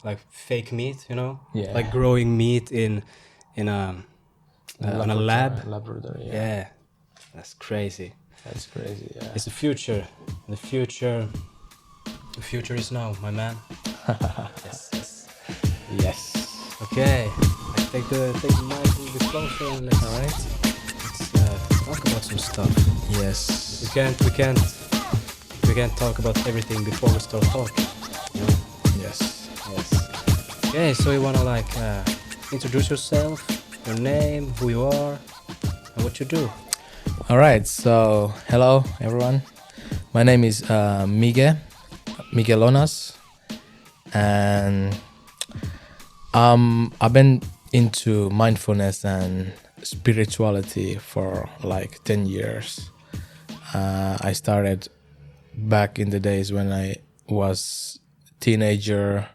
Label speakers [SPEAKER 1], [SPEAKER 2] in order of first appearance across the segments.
[SPEAKER 1] like fake meat, you know,
[SPEAKER 2] Yeah.
[SPEAKER 1] like growing meat in a on a lab.
[SPEAKER 2] Laboratory.
[SPEAKER 1] Yeah, that's crazy.
[SPEAKER 2] That's crazy. Yeah.
[SPEAKER 1] It's the future. The future is now, my man. Yes.
[SPEAKER 2] Yes.
[SPEAKER 1] Okay, I take the mic a little bit closer and let's let's talk about some stuff.
[SPEAKER 2] Yes.
[SPEAKER 1] We can't talk about everything before we start talking. You know?
[SPEAKER 2] Yes.
[SPEAKER 1] Okay, so you wanna like introduce yourself, your name, who you are, and what you do.
[SPEAKER 2] All right. So hello everyone. My name is Migue Lonas, and I've been into mindfulness and spirituality for like 10 years. I started back in the days when I was teenager,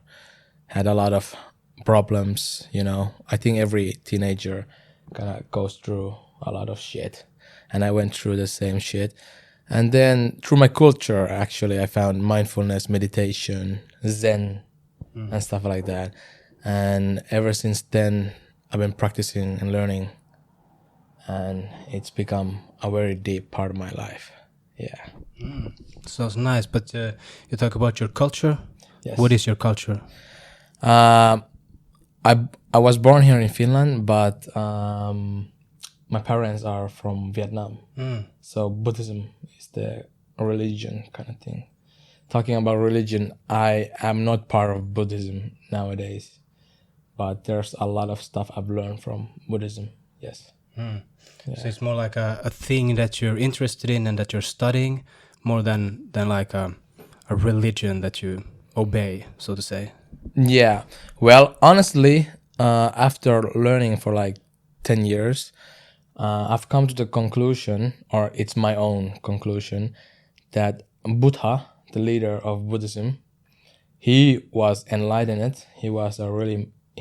[SPEAKER 2] had a lot of problems, you know. I think every teenager kind of goes through a lot of shit, and I went through the same shit. And then through my culture, actually, I found mindfulness, meditation, Zen, and stuff like that. And ever since then, I've been practicing and learning, and it's become a very deep part of my life. Yeah.
[SPEAKER 1] Sounds nice, but you talk about your culture.
[SPEAKER 2] Yes.
[SPEAKER 1] What is your culture?
[SPEAKER 2] I was born here in Finland, but my parents are from Vietnam. So Buddhism is the religion kind of thing. Talking about religion, I am not part of Buddhism nowadays, but there's a lot of stuff I've learned from Buddhism. Yes. Yeah.
[SPEAKER 1] So it's more like a thing that you're interested in and that you're studying, more than like a religion that you obey, so to say.
[SPEAKER 2] Yeah. Well, honestly, after learning for like 10 years, I've come to the conclusion, or it's my own conclusion, that Buddha, the leader of Buddhism, he was enlightened. He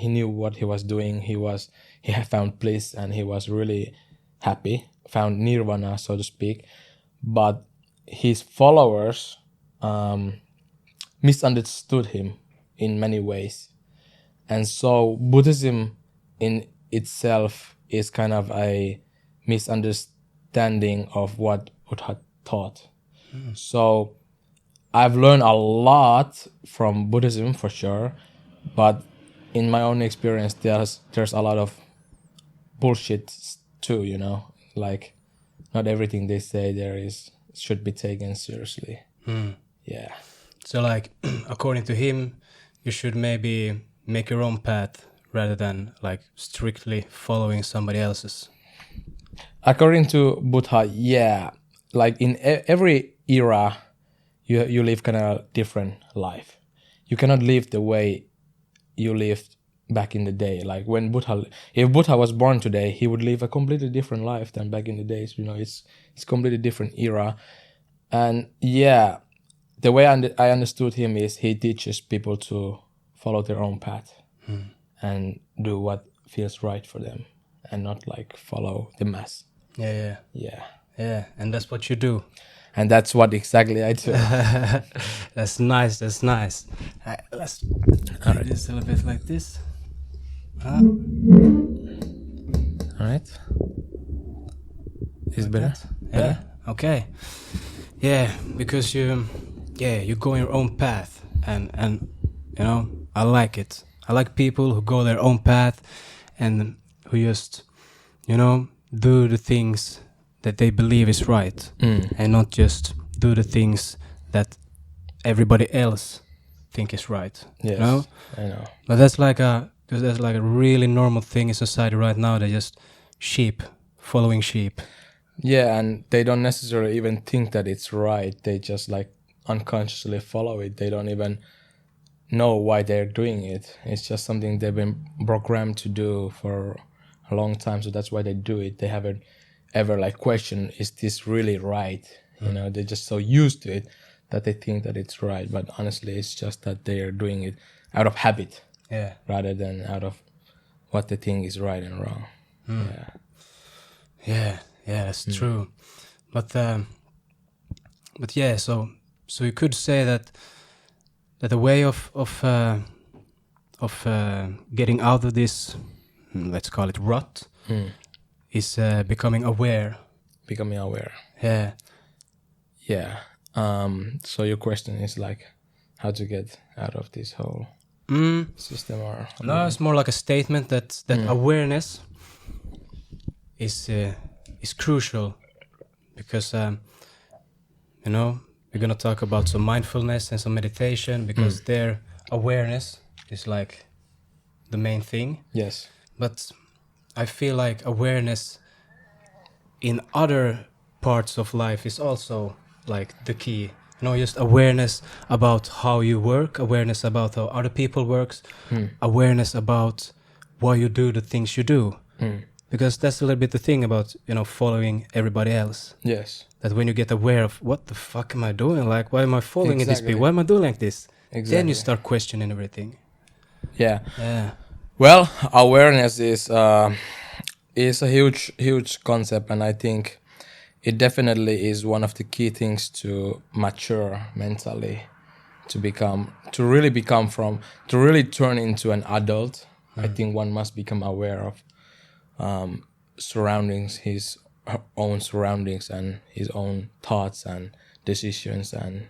[SPEAKER 2] knew what he was doing. He had found bliss, and he was really happy, found nirvana, so to speak. But his followers misunderstood him in many ways. And so Buddhism in itself is kind of a misunderstanding of what Buddha taught. So I've learned a lot from Buddhism for sure, but in my own experience, there's a lot of bullshit too, you know, like not everything they say should be taken seriously. Yeah.
[SPEAKER 1] So like, according to him, you should maybe make your own path rather than like strictly following somebody else's.
[SPEAKER 2] According to Buddha, yeah, like in every era, you live kind of different life. You cannot live the way you lived back in the day. Like if Buddha was born today, he would live a completely different life than back in the days. You know, it's completely different era. And yeah, the way I understood him is he teaches people to follow their own path and do what feels right for them, and not like follow the mass.
[SPEAKER 1] Yeah. And that's what you do.
[SPEAKER 2] And that's what exactly I do.
[SPEAKER 1] That's nice. Let's do this a little bit like this.
[SPEAKER 2] All right. Is better?
[SPEAKER 1] Yeah. Okay. Yeah, because you go your own path, and you know, I like it. I like people who go their own path and who just, you know, do the things that they believe is right, and not just do the things that everybody else think is right.
[SPEAKER 2] Yes,
[SPEAKER 1] you know?
[SPEAKER 2] I know.
[SPEAKER 1] But that's like a really normal thing in society right now. They're just following sheep.
[SPEAKER 2] Yeah, and they don't necessarily even think that it's right. They just like unconsciously follow it. They don't even know why they're doing it. It's just something they've been programmed to do for a long time, so that's why they do it. They haven't ever like questioned, is this really right? You know, they're just so used to it that they think that it's right. But honestly, it's just that they are doing it out of habit, rather than out of what they think is right and wrong.
[SPEAKER 1] Yeah, that's true. But yeah, so you could say that the way of of getting out of this, let's call it rut, is becoming aware.
[SPEAKER 2] Becoming aware.
[SPEAKER 1] Yeah.
[SPEAKER 2] Yeah. So your question is like how to get out of this whole system, or
[SPEAKER 1] No, it's more like a statement that awareness is crucial, because you know, we're gonna talk about some mindfulness and some meditation, because their awareness is like the main thing.
[SPEAKER 2] Yes.
[SPEAKER 1] But I feel like awareness in other parts of life is also like the key. You know, just awareness about how you work, awareness about how other people works, awareness about why you do the things you do. Because that's a little bit the thing about, you know, following everybody else.
[SPEAKER 2] Yes.
[SPEAKER 1] That when you get aware of what the fuck am I doing? Like, why am I following this
[SPEAKER 2] Exactly.
[SPEAKER 1] people? Why am I doing like this?
[SPEAKER 2] Exactly.
[SPEAKER 1] Then you start questioning everything.
[SPEAKER 2] Yeah.
[SPEAKER 1] Yeah.
[SPEAKER 2] Well, awareness is a huge concept, and I think it definitely is one of the key things to mature mentally, to really turn into an adult. I think one must become aware of surroundings, his own surroundings and his own thoughts and decisions, and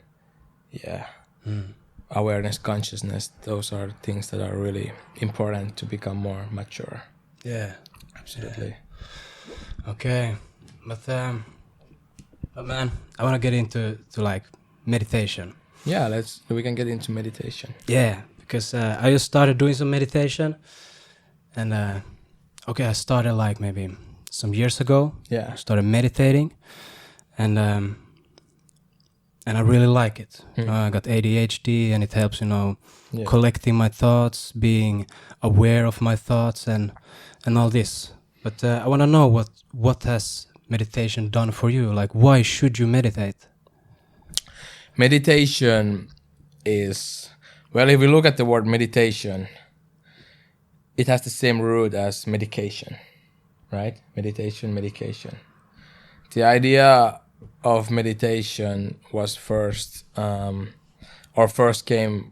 [SPEAKER 2] awareness, consciousness, those are things that are really important to become more mature.
[SPEAKER 1] Yeah.
[SPEAKER 2] Absolutely.
[SPEAKER 1] Yeah. Okay. But man, I want to get into like meditation.
[SPEAKER 2] Yeah, we can get into meditation.
[SPEAKER 1] Yeah, because I just started doing some meditation, and I started like maybe some years ago.
[SPEAKER 2] Yeah.
[SPEAKER 1] I started meditating, and I really like it. I got ADHD, and it helps, you know, collecting my thoughts, being aware of my thoughts, and all this. But I want to know what has meditation done for you? Like, why should you meditate?
[SPEAKER 2] Meditation is, well, if we look at the word meditation, it has the same root as medication, right? Meditation. The idea of meditation was first came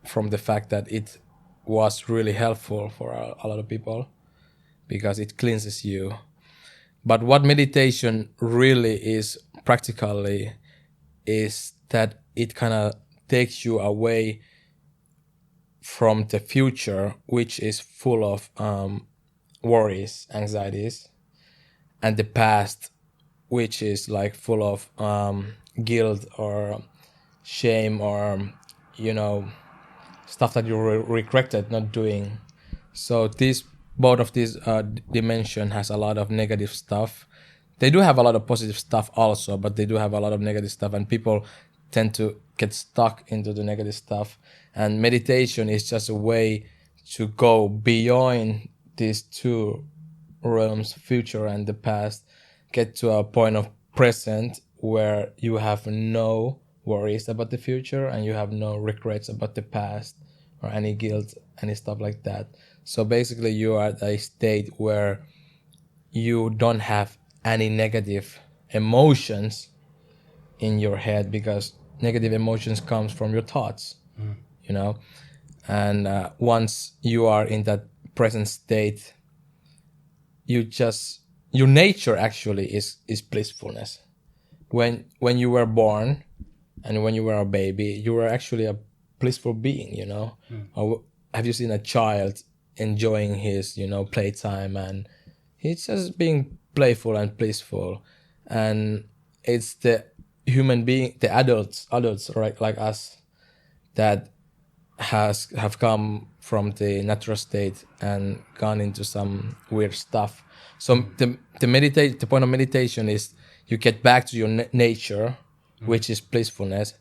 [SPEAKER 2] from the fact that it was really helpful for a lot of people because it cleanses you. But what meditation really is practically is that it kind of takes you away from the future, which is full of worries, anxieties, and the past, which is like full of guilt or shame or, you know, stuff that you regretted not doing. So both of these dimension has a lot of negative stuff. They do have a lot of positive stuff also, but they do have a lot of negative stuff, and people tend to get stuck into the negative stuff. And meditation is just a way to go beyond these two realms, future and the past, get to a point of present where you have no worries about the future and you have no regrets about the past or any guilt, any stuff like that. So basically you are at a state where you don't have any negative emotions in your head, because negative emotions comes from your thoughts, you know. And once you are in that present state, your nature actually is blissfulness. When you were born and when you were a baby, you were actually a blissful being, you know. Or have you seen a child enjoying his, you know, playtime, and he's just being playful and blissful? And it's the human being, the adults, right, like us, that have come from the natural state and gone into some weird stuff. So the point of meditation is you get back to your nature, which is blissfulness,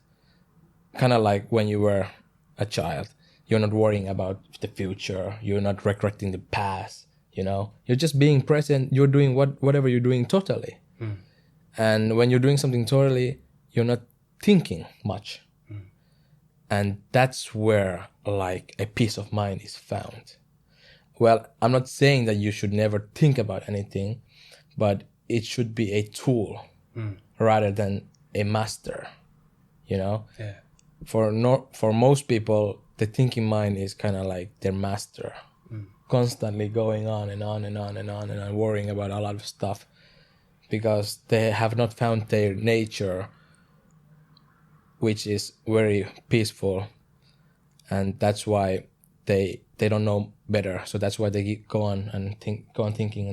[SPEAKER 2] kind of like when you were a child. You're not worrying about the future. You're not regretting the past. You know, you're just being present. You're doing whatever you're doing totally. And when you're doing something totally, you're not thinking much. And that's where like a peace of mind is found. Well, I'm not saying that you should never think about anything, but it should be a tool rather than a master, you know?
[SPEAKER 1] Yeah.
[SPEAKER 2] For most people, the thinking mind is kind of like their master, constantly going on and on and on and on and on, worrying about a lot of stuff because they have not found their nature, which is very peaceful, and that's why they don't know better. So that's why they go on and thinking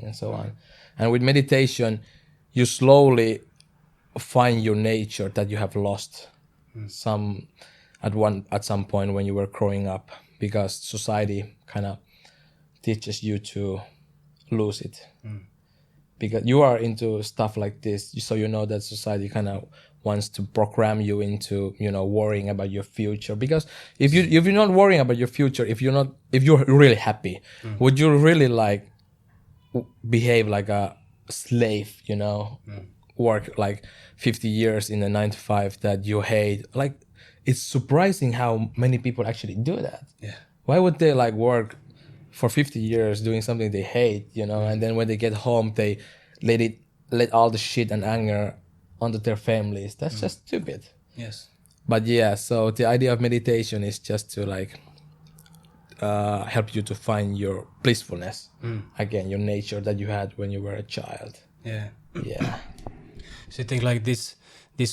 [SPEAKER 2] and so on. And with meditation, you slowly find your nature that you have lost at some point when you were growing up, because society kind of teaches you to lose it. Because you are into stuff like this, so you know that society kind of wants to program you into, you know, worrying about your future. Because if you're not worrying about your future, if you're really happy, would you really like behave like a slave, you know, work like 50 years in a 9 to 5 that you hate? Like, it's surprising how many people actually do that.
[SPEAKER 1] Yeah.
[SPEAKER 2] Why would they like work for 50 years doing something they hate, you know, and then when they get home, they let all the shit and anger onto their families? That's just stupid.
[SPEAKER 1] Yes.
[SPEAKER 2] But yeah, so the idea of meditation is just to like help you to find your blissfulness again, your nature that you had when you were a child.
[SPEAKER 1] Yeah.
[SPEAKER 2] Yeah.
[SPEAKER 1] So you think like this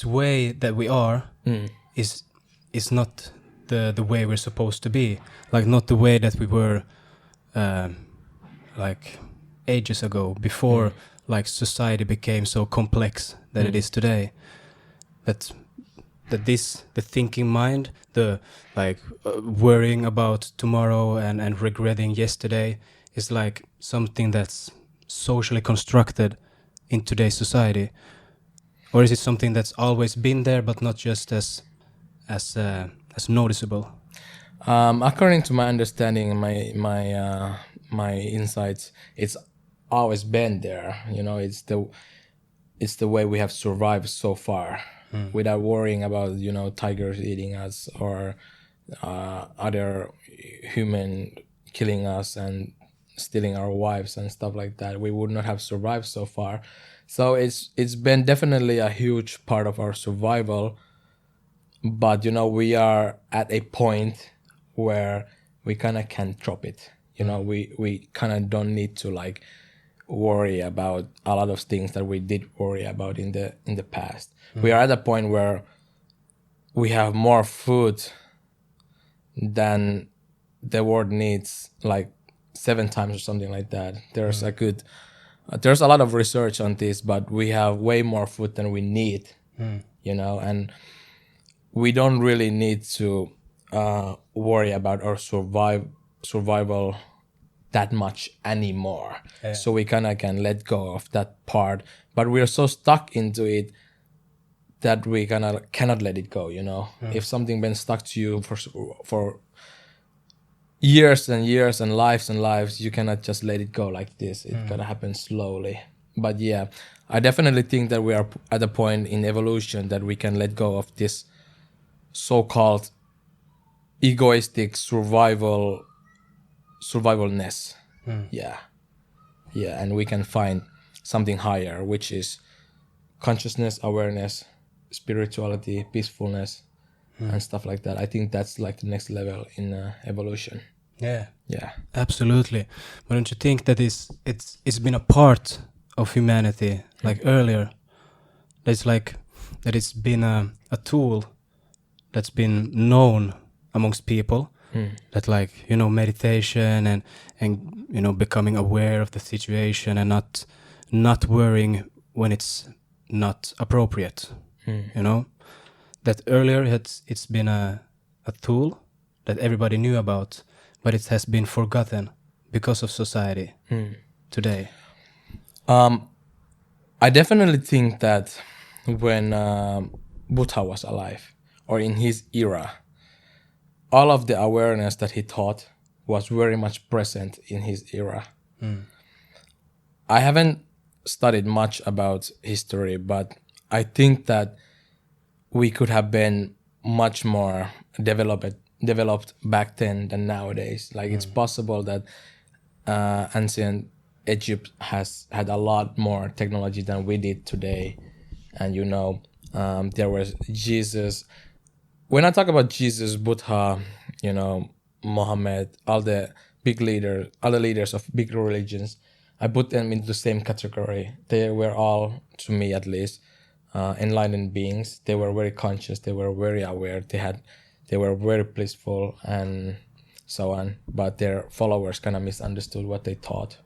[SPEAKER 1] way that we are is not the way we're supposed to be, like not the way that we were like ages ago, before like society became so complex that it is today. That the thinking mind, the like worrying about tomorrow and regretting yesterday is like something that's socially constructed in today's society, or is it something that's always been there but not just as noticeable?
[SPEAKER 2] According to my understanding, my insights, it's always been there. You know, it's the way we have survived so far, without worrying about, you know, tigers eating us or other human killing us and stealing our wives and stuff like that. We would not have survived so far. So it's been definitely a huge part of our survival. But, you know, we are at a point where we kind of can drop it. You know, we kind of don't need to like worry about a lot of things that we did worry about in the past. We are at a point where we have more food than the world needs, like 7 times or something like that. There's there's a lot of research on this, but we have way more food than we need, you know, and we don't really need to worry about our survival that much anymore. Yeah. So we kind of can let go of that part, but we are so stuck into it that we kind of cannot let it go, you know. If something been stuck to you for years and years and lives, you cannot just let it go like this. It gotta happen slowly. But yeah, I definitely think that we are at a point in evolution that we can let go of this so-called egoistic survivalness. Yeah, and we can find something higher, which is consciousness, awareness, spirituality, peacefulness, and stuff like that. I think that's like the next level in evolution.
[SPEAKER 1] Yeah,
[SPEAKER 2] absolutely.
[SPEAKER 1] But don't you think that it's been a part of humanity, like earlier? That's like that it's been a tool that's been known amongst people, that like, you know, meditation and you know, becoming aware of the situation and not worrying when it's not appropriate. You know, that earlier it's been a tool that everybody knew about, but it has been forgotten because of society today.
[SPEAKER 2] I definitely think that when Buddha was alive, or in his era, all of the awareness that he taught was very much present in his era. I haven't studied much about history, but I think that we could have been much more developed back then than nowadays. Like it's possible that ancient Egypt has had a lot more technology than we did today. And, you know, there was Jesus when I talk about Jesus, Buddha, you know, Mohammed, all the leaders of big religions, I put them into the same category. They were all, to me at least, enlightened beings. They were very conscious. They were very aware. They were very blissful and so on. But their followers kind of misunderstood what they taught.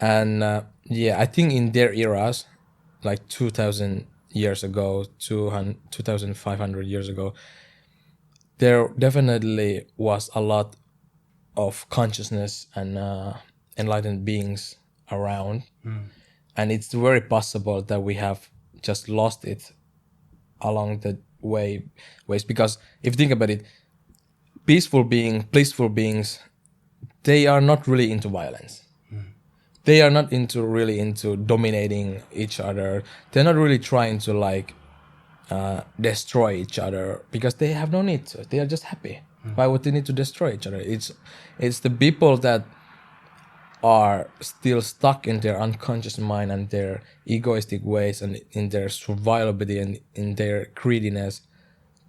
[SPEAKER 2] And I think in their eras, like 2,000 years ago, 2,500 years ago, there definitely was a lot of consciousness and enlightened beings around. And it's very possible that we have just lost it along the ways, because if you think about it, blissful beings, they are not really into violence. They are not really into dominating each other. They're not really trying to like destroy each other, because they have no need to. They are just happy. Why would they need to destroy each other? It's the people that are still stuck in their unconscious mind and their egoistic ways and in their survivability and in their greediness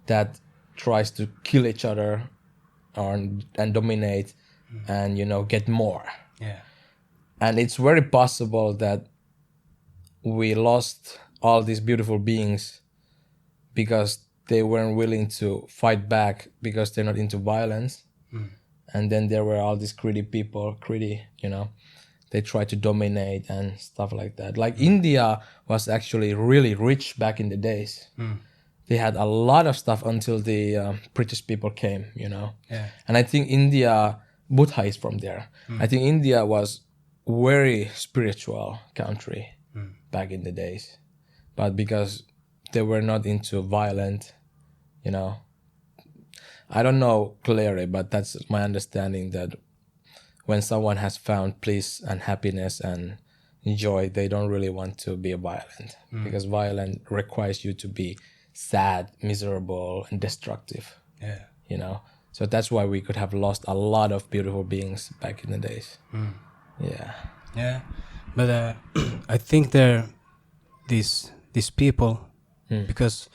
[SPEAKER 2] that tries to kill each other and dominate and, you know, get more.
[SPEAKER 1] Yeah.
[SPEAKER 2] And it's very possible that we lost all these beautiful beings because they weren't willing to fight back, because they're not into violence. And then there were all these greedy, you know, they tried to dominate and stuff like that. Like India was actually really rich back in the days. They had a lot of stuff until the British people came, you know.
[SPEAKER 1] Yeah.
[SPEAKER 2] And I think Buddha is from there. I think India was very spiritual country back in the days. But because they were not into violent, you know, I don't know clearly, but that's my understanding, that when someone has found peace and happiness and joy, they don't really want to be violent, because violence requires you to be sad, miserable, and destructive.
[SPEAKER 1] Yeah.
[SPEAKER 2] You know, so that's why we could have lost a lot of beautiful beings back in the days. Yeah.
[SPEAKER 1] Yeah. But I think these people, because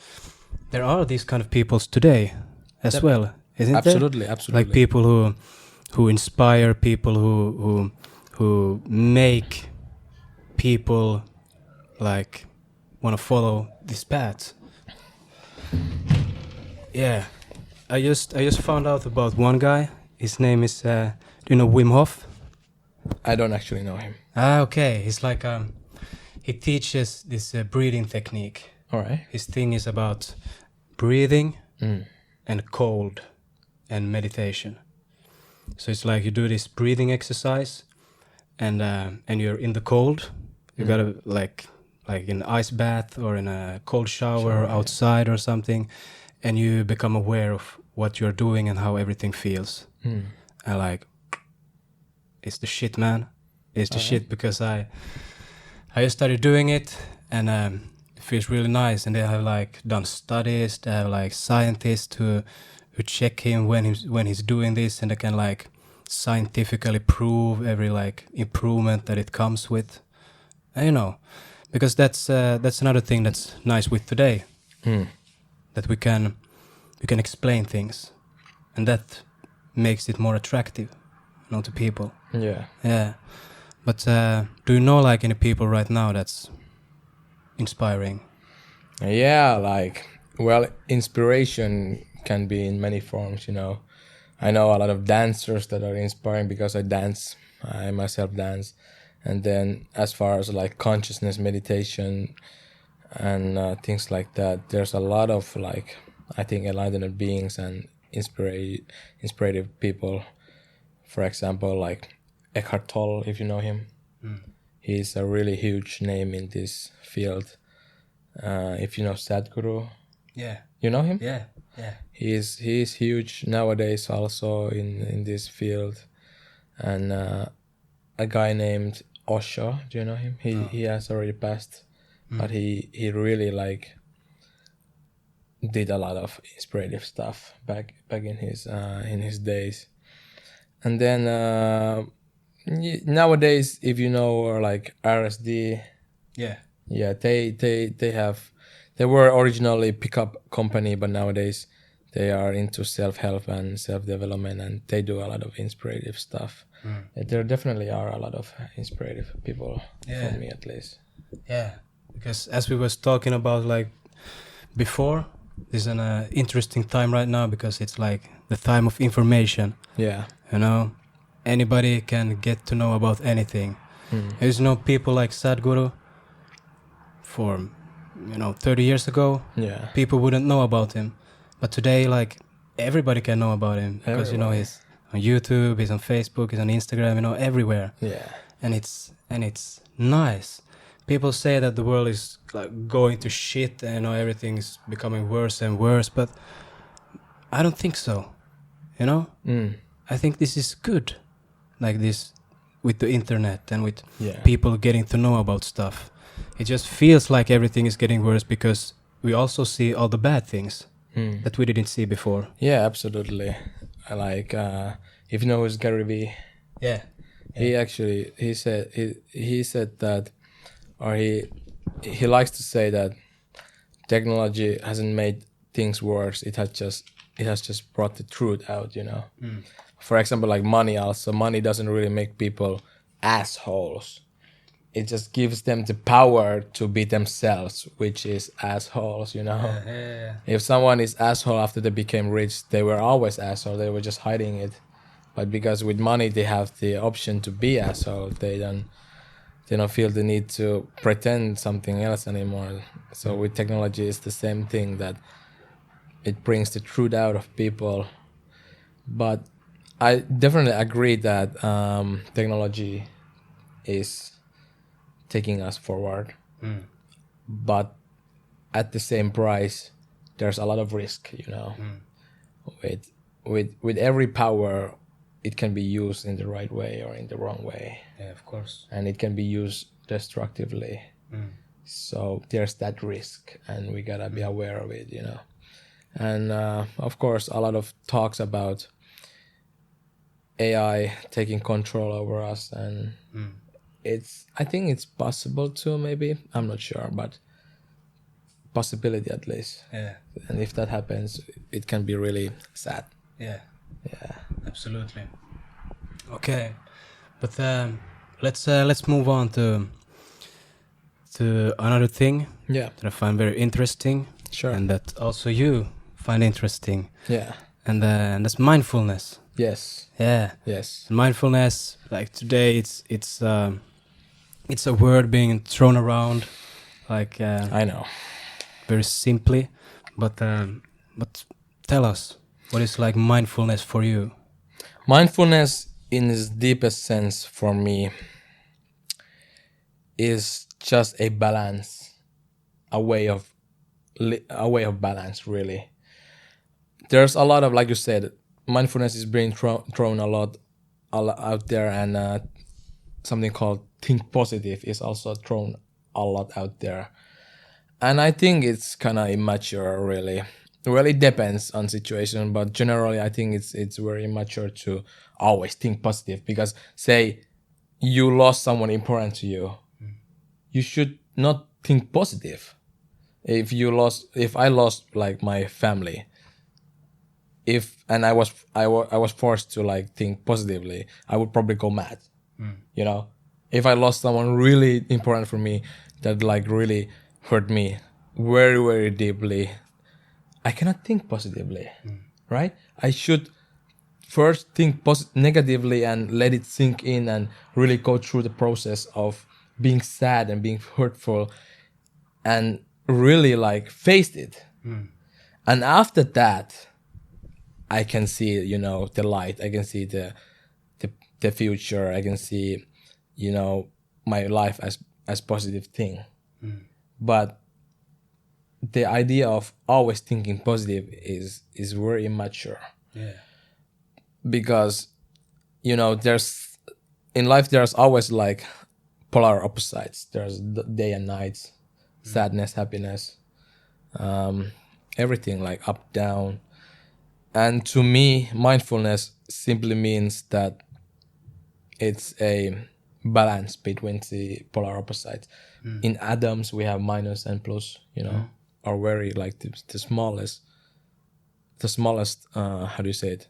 [SPEAKER 1] there are these kind of peoples today as well, isn't
[SPEAKER 2] absolutely,
[SPEAKER 1] there?
[SPEAKER 2] Absolutely.
[SPEAKER 1] Like people who inspire, people who make people like want to follow this path. Yeah, I just found out about one guy. His name is do you know Wim Hof?
[SPEAKER 2] I don't actually know him.
[SPEAKER 1] Okay. He's like he teaches this breathing technique.
[SPEAKER 2] All right.
[SPEAKER 1] His thing is about breathing and cold and meditation. So it's like you do this breathing exercise, and you're in the cold. You gotta like in an ice bath or in a cold shower outside or something, and you become aware of what you're doing and how everything feels. And like, it's the shit, man. It's the shit, because I just started doing it, and it feels really nice. And they have like done studies. They have like scientists who check him when he's doing this, and they can like scientifically prove every like improvement that it comes with. And, you know, because that's another thing that's nice with today, that we can explain things, and that makes it more attractive, you know, to people. Yeah. But do you know like any people right now that's inspiring?
[SPEAKER 2] Yeah, like, well, inspiration can be in many forms, you know. I know a lot of dancers that are inspiring because I myself dance. And then as far as like consciousness, meditation, and things like that, there's a lot of like, I think, enlightened beings and inspirative people. For example, like Eckhart Tolle, if you know him. He's a really huge name in this field. If you know Sadhguru.
[SPEAKER 1] Yeah.
[SPEAKER 2] You know him?
[SPEAKER 1] Yeah.
[SPEAKER 2] He's huge nowadays also in this field. And a guy named Osho, do you know him? He has already passed, but he really like did a lot of inspirative stuff back in his days. And then nowadays, if you know, or like RSD, they were originally pickup company, but nowadays They are into self-help and self-development, and they do a lot of inspirative stuff. There definitely are a lot of inspirative people, for me at least.
[SPEAKER 1] Yeah, because as we was talking about like before, this is an interesting time right now because it's like the time of information.
[SPEAKER 2] Yeah.
[SPEAKER 1] You know, anybody can get to know about anything. There's no people like Sadhguru for 30 years ago.
[SPEAKER 2] Yeah.
[SPEAKER 1] People wouldn't know about him, but today like everybody can know about him because he's on YouTube, he's on Facebook, he's on Instagram, everywhere.
[SPEAKER 2] Yeah.
[SPEAKER 1] And it's nice. People say that the world is like going to shit and everything's becoming worse and worse, but I don't think so. I think this is good, like this with the internet and with people getting to know about stuff. It just feels like everything is getting worse because we also see all the bad things that we didn't see before.
[SPEAKER 2] Yeah, absolutely. Like if you know who's Gary V.
[SPEAKER 1] Yeah.
[SPEAKER 2] He said that, or he likes to say that technology hasn't made things worse. It has just brought the truth out. For example, like money. Also, money doesn't really make people assholes. It just gives them the power to be themselves, which is assholes. If someone is asshole after they became rich, they were always asshole. They were just hiding it. But because with money they have the option to be asshole, they don't feel the need to pretend something else anymore. So with technology, it's the same thing, that it brings the truth out of people. But I definitely agree that technology is taking us forward, but at the same price, there's a lot of risk. With every power, it can be used in the right way or in the wrong way.
[SPEAKER 1] Yeah, of course.
[SPEAKER 2] And it can be used destructively. So there's that risk, and we gotta be aware of it. And of course, a lot of talks about AI taking control over us, and I think it's possible too, maybe. I'm not sure, but possibility at least.
[SPEAKER 1] Yeah.
[SPEAKER 2] And if that happens, it can be really sad.
[SPEAKER 1] Yeah.
[SPEAKER 2] Yeah.
[SPEAKER 1] Absolutely. Okay. But let's move on to another thing that I find very interesting.
[SPEAKER 2] Sure.
[SPEAKER 1] And that also you find interesting.
[SPEAKER 2] Yeah.
[SPEAKER 1] And that's mindfulness.
[SPEAKER 2] Yes.
[SPEAKER 1] Yeah.
[SPEAKER 2] Yes.
[SPEAKER 1] Mindfulness, like today, it's a word being thrown around, like
[SPEAKER 2] I know,
[SPEAKER 1] very simply, but tell us, what is like mindfulness for you?
[SPEAKER 2] Mindfulness, in its deepest sense, for me, is just a balance, a way of balance. Really, there's a lot of, like you said, mindfulness is being thrown a lot out there, and something called think positive is also thrown a lot out there. And I think it's kind of immature, really. Well, it depends on situation, but generally I think it's very immature to always think positive, because say you lost someone important to you, you should not think positive. If I lost like my family, and I was forced to like think positively, I would probably go mad. If I lost someone really important for me that like really hurt me very, very deeply, I cannot think positively, right? I should first think negatively and let it sink in and really go through the process of being sad and being hurtful and really like face it. And after that, I can see, the light. I can see the future. I can see, my life as positive thing. But the idea of always thinking positive is very immature.
[SPEAKER 1] Yeah.
[SPEAKER 2] Because, there's in life there's always like polar opposites. There's day and nights, sadness, happiness, everything like up, down. And to me, mindfulness simply means that it's a balance between the polar opposites. In atoms, we have minus and plus, or very like the smallest the smallest how do you say it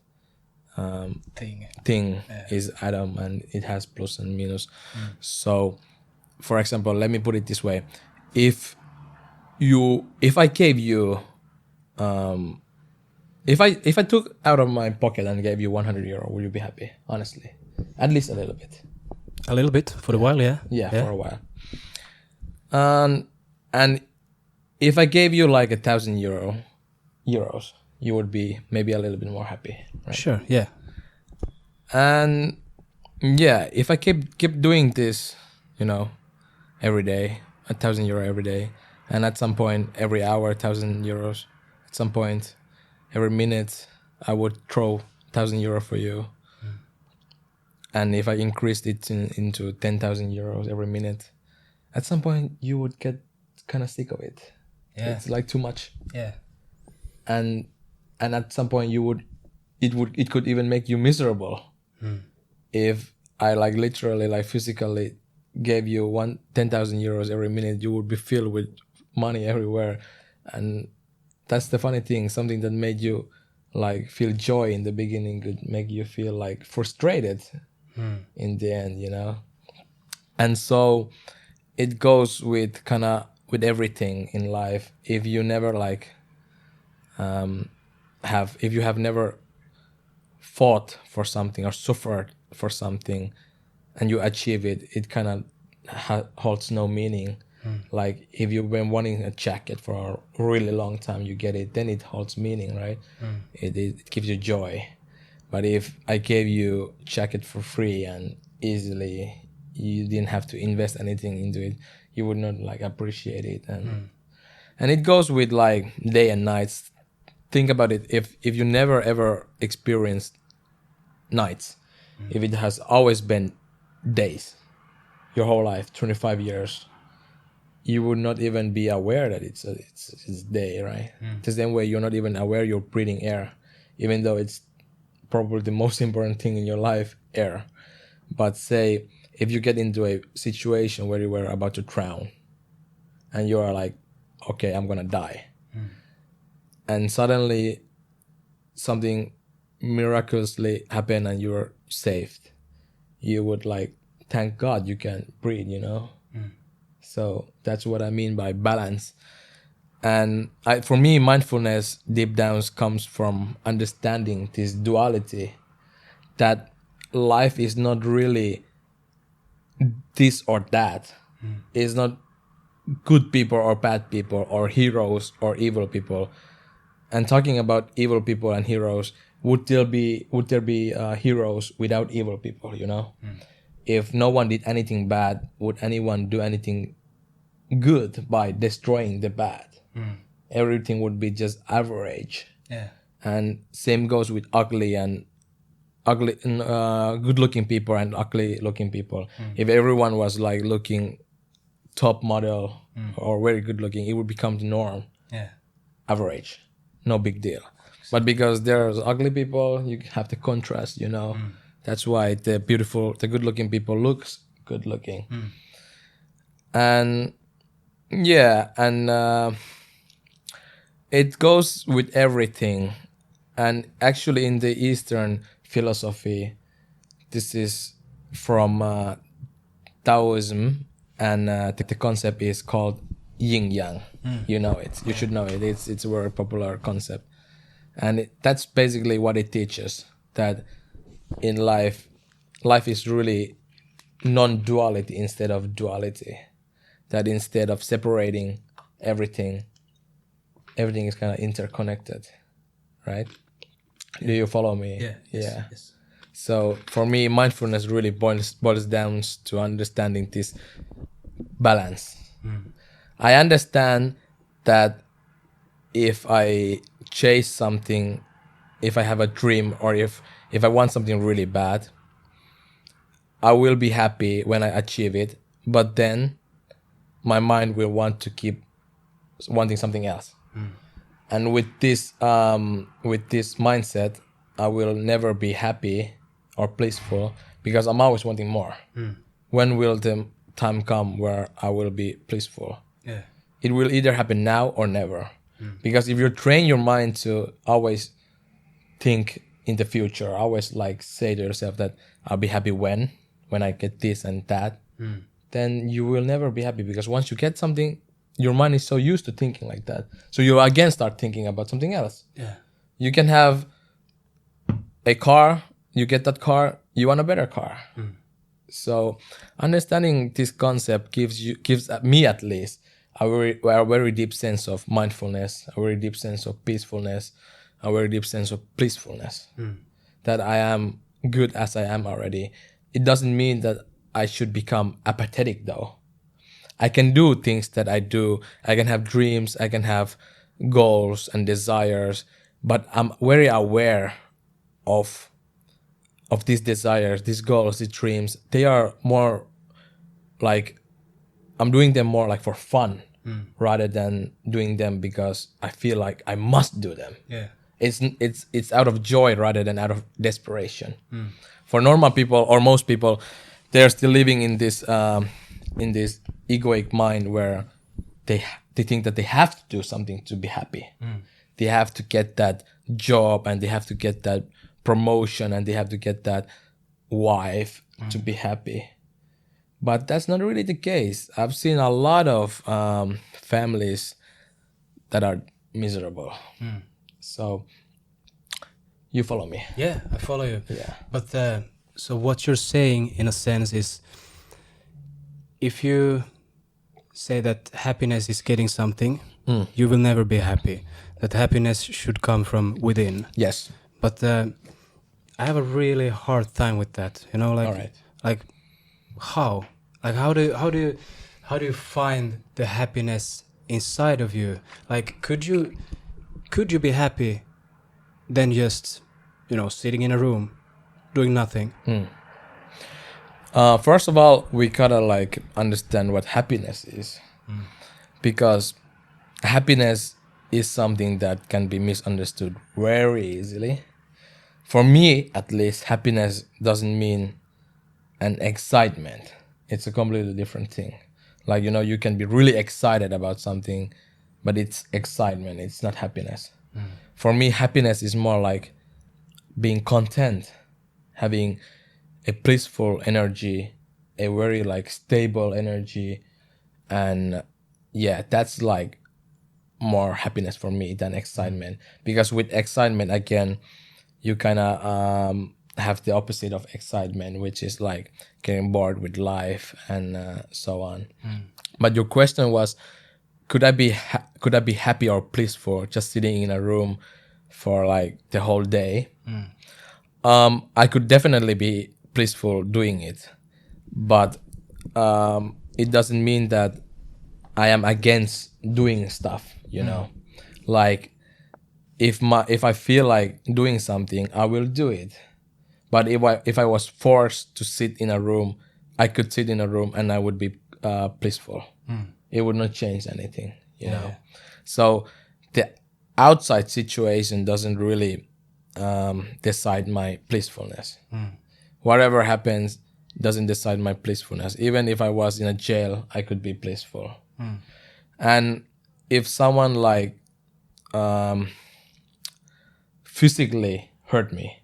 [SPEAKER 2] thing is atom, and it has plus and minus. So for example, let me put it this way: if I gave you if I took out of my pocket and gave you 100 euro, would you be happy? Honestly, at least a little bit.
[SPEAKER 1] A little bit for a while, yeah.
[SPEAKER 2] For a while. And if I gave you like 1,000 euros, you would be maybe a little bit more happy, right?
[SPEAKER 1] Sure, yeah.
[SPEAKER 2] And yeah, if I keep doing this, every day, 1,000 euro every day, and at some point every hour 1,000 euros, at some point every minute I would throw 1,000 euro for you. And if I increased it into 10,000 euros every minute, at some point you would get kind of sick of it. Yeah. It's like too much.
[SPEAKER 1] Yeah.
[SPEAKER 2] And at some point it could even make you miserable. If I like literally like physically gave you 10,000 euros every minute, you would be filled with money everywhere. And that's the funny thing. Something that made you like feel joy in the beginning could make you feel like frustrated in the end, And so it goes with with everything in life. If you never like if you have never fought for something or suffered for something and you achieve it, it kind of holds no meaning. Like if you've been wanting a jacket for a really long time, you get it, then it holds meaning, right? It gives you joy. But if I gave you jacket for free and easily, you didn't have to invest anything into it, you would not like appreciate it. And it goes with like day and nights. Think about it. If you never ever experienced nights, if it has always been days, your whole life, 25 years, you would not even be aware that it's day, right? The same way you're not even aware you're breathing air, even though it's probably the most important thing in your life, air. But say if you get into a situation where you were about to drown and you are like, okay, I'm gonna die, and suddenly something miraculously happened and you were saved, you would like thank God you can breathe, So that's what I mean by balance. And for me, mindfulness deep down comes from understanding this duality, that life is not really this or that. It's not good people or bad people or heroes or evil people. And talking about evil people and heroes, would there be heroes without evil people, If no one did anything bad, would anyone do anything good by destroying the bad? Everything would be just average. And same goes with good-looking people and ugly-looking people. If everyone was like looking top model or very good-looking, it would become the norm. Average, no big deal. But because there's ugly people, you have the contrast. That's why the good-looking people looks good-looking. And yeah, and it goes with everything. And actually in the Eastern philosophy, this is from Taoism, and the concept is called yin yang. You know it. You should know it. It's a very popular concept. And that's basically what it teaches, that in life is really non-duality instead of duality. That instead of separating everything is kind of interconnected, right? Do you follow me?
[SPEAKER 1] Yeah. Yes.
[SPEAKER 2] So for me, mindfulness really boils down to understanding this balance. I understand that if I chase something, if I have a dream, or if I want something really bad, I will be happy when I achieve it, but then my mind will want to keep wanting something else. And with this mindset, I will never be happy or blissful because I'm always wanting more. When will the time come where I will be blissful? It will either happen now or never. Because if you train your mind to always think in the future. Always like say to yourself that I'll be happy when I get this and that. Then you will never be happy, because once you get something, your mind is so used to thinking like that. So you again start thinking about something else.
[SPEAKER 1] Yeah.
[SPEAKER 2] You can have a car, you get that car, you want a better car. So understanding this concept gives me at least a very deep sense of mindfulness, a very deep sense of peacefulness, a very deep sense of blissfulness. That I am good as I am already. It doesn't mean that I should become apathetic though. I can do things that I do. I can have dreams, I can have goals and desires, but I'm very aware of these desires, these goals, these dreams. They are more like, I'm doing them more like for fun rather than doing them because I feel like I must do them.
[SPEAKER 1] Yeah.
[SPEAKER 2] It's out of joy rather than out of desperation. For normal people or most people, they're still living in this egoic mind where they think that they have to do something to be happy. They have to get that job and they have to get that promotion and they have to get that wife to be happy. But that's not really the case. I've seen a lot of families that are miserable. So you follow me?
[SPEAKER 1] Yeah, I follow you.
[SPEAKER 2] Yeah.
[SPEAKER 1] But so what you're saying in a sense is, if you say that happiness is getting something, you will never be happy. That happiness should come from within.
[SPEAKER 2] Yes.
[SPEAKER 1] But I have a really hard time with that. You know, like,
[SPEAKER 2] All right.
[SPEAKER 1] like how? Like how do you find the happiness inside of you? Like could you be happy than just, sitting in a room doing nothing?
[SPEAKER 2] First of all, we gotta like understand what happiness is, because happiness is something that can be misunderstood very easily. For me, at least, happiness doesn't mean an excitement. It's a completely different thing. Like, you can be really excited about something, but it's excitement. It's not happiness. For me, happiness is more like being content, having a blissful energy, a very like stable energy. And yeah, that's like more happiness for me than excitement. Because with excitement, again, you kind of have the opposite of excitement, which is like getting bored with life and so on. But your question was, could I be happy or blissful just sitting in a room for like the whole day? I could definitely be blissful doing it, but it doesn't mean that I am against doing stuff. Like if I feel like doing something, I will do it. But if I was forced to sit in a room, I could sit in a room and I would be blissful. It would not change anything, you know. So the outside situation doesn't really decide my blissfulness. Whatever happens doesn't decide my blissfulness. Even if I was in a jail, I could be blissful. And if someone like physically hurt me,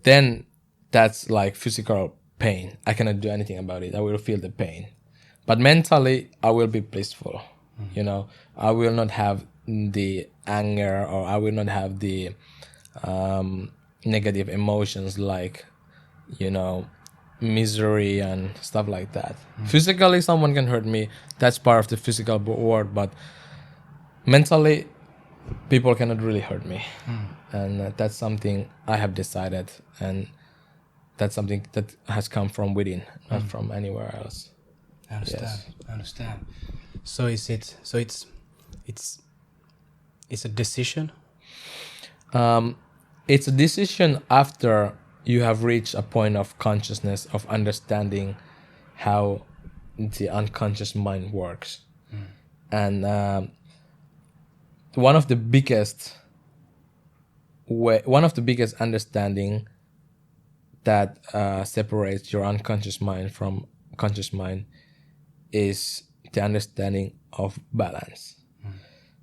[SPEAKER 2] then that's like physical pain. I cannot do anything about it. I will feel the pain. But mentally, I will be blissful. I will not have the anger, or I will not have the negative emotions like, misery and stuff like that. Physically, someone can hurt me. That's part of the physical world. But mentally, people cannot really hurt me. And that's something I have decided. And that's something that has come from within, not from anywhere else.
[SPEAKER 1] I understand.
[SPEAKER 2] Yes.
[SPEAKER 1] I understand. So it's a decision?
[SPEAKER 2] It's a decision after you have reached a point of consciousness, of understanding how the unconscious mind works. And one of the biggest understanding that separates your unconscious mind from conscious mind is the understanding of balance.